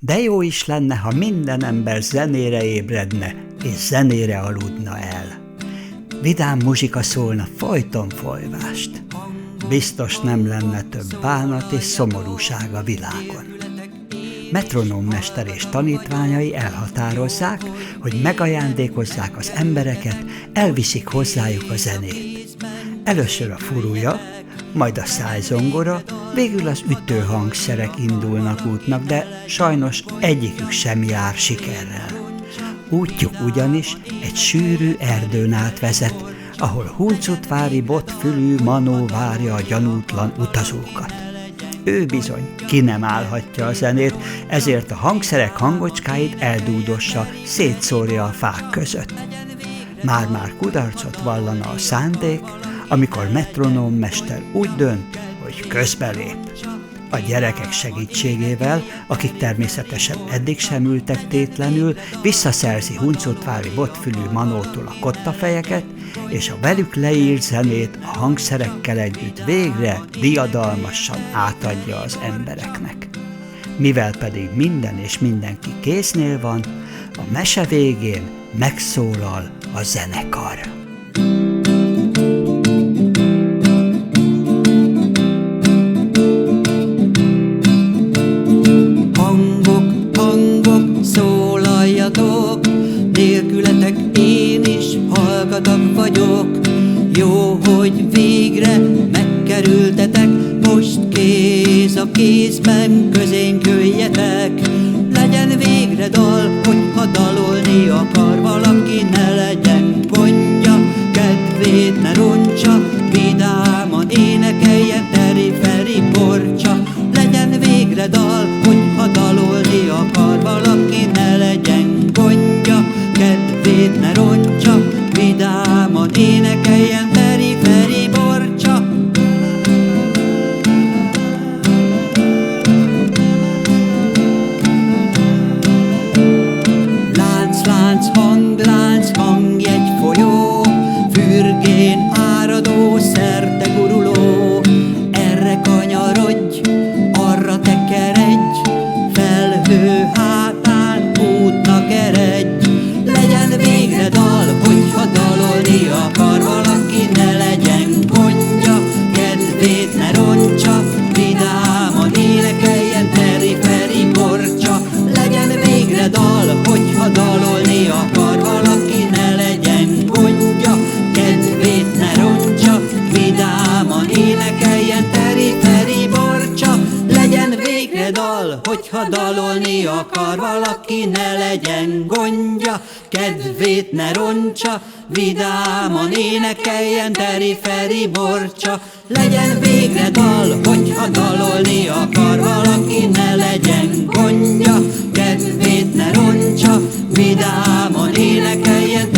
De jó is lenne, ha minden ember zenére ébredne, és zenére aludna el. Vidám muzsika szólna folyton folyvást. Biztos nem lenne több bánat és szomorúság a világon. Metronómmester és tanítványai elhatározzák, hogy megajándékozzák az embereket, elviszik hozzájuk a zenét. Először a furulya, majd a szájzongora, végül az ütőhangszerek indulnak útnak, de sajnos egyikük sem jár sikerrel. Útjuk ugyanis egy sűrű erdőn át vezet, ahol huncutvári botfülű Manó várja a gyanútlan utazókat. Ő bizony ki nem állhatja a zenét, ezért a hangszerek hangocskáit eldúdossa, szétszórja a fák között. Már-már kudarcot vallana a szándék, amikor metronómmester úgy dönt, hogy közbelép. A gyerekek segítségével, akik természetesen eddig sem ültek tétlenül, visszaszerzi huncutvári botfülű Manótól a kottafejeket, és a velük leírt zenét a hangszerekkel együtt végre diadalmasan átadja az embereknek. Mivel pedig minden és mindenki késznél van, a mese végén megszólal a zenekar. Nélkületek én is hallgatak vagyok. Jó, hogy végre megkerültetek, most kéz a kézben közénk jöjjetek. Legyen végre dal, hogyha dalolni akar valaki, ne legyen gondja, kedvét ne roncsa, vidáman énekeljen teri-feri borcsa. Legyen végre dal, hogyha dalolni akar valaki, ne legyen gondja, kedvét ne roncsa, vidáman énekeljen teri-feri borcsa. Lánc, lánc, hangjegy folyó, fürgén áradó, szerte guruló. Erre kanyarodj, arra tekeredj, felhő hátán útnak eredj. Legyen végre dal, hogyha dalolni akar valaki, ne legyen gondja, kedvét ne roncsa, vidáman énekeljen teri-feri borcsa. Legyen végre dal, hogyha dalolni akar valaki, ne legyen gondja, kedvét ne roncsa, vidáman énekeljen teri-feri borcsa. Legyen végre dal, hogyha dalolni akar valaki, ne legyen gondja, kedvét ne roncsa, vidáman énekeljen teri-feri borcsa. Legyen végre dal, hogyha dalolni akar valaki, ne legyen gondja, kedvét ne roncsa, vidáman énekeljen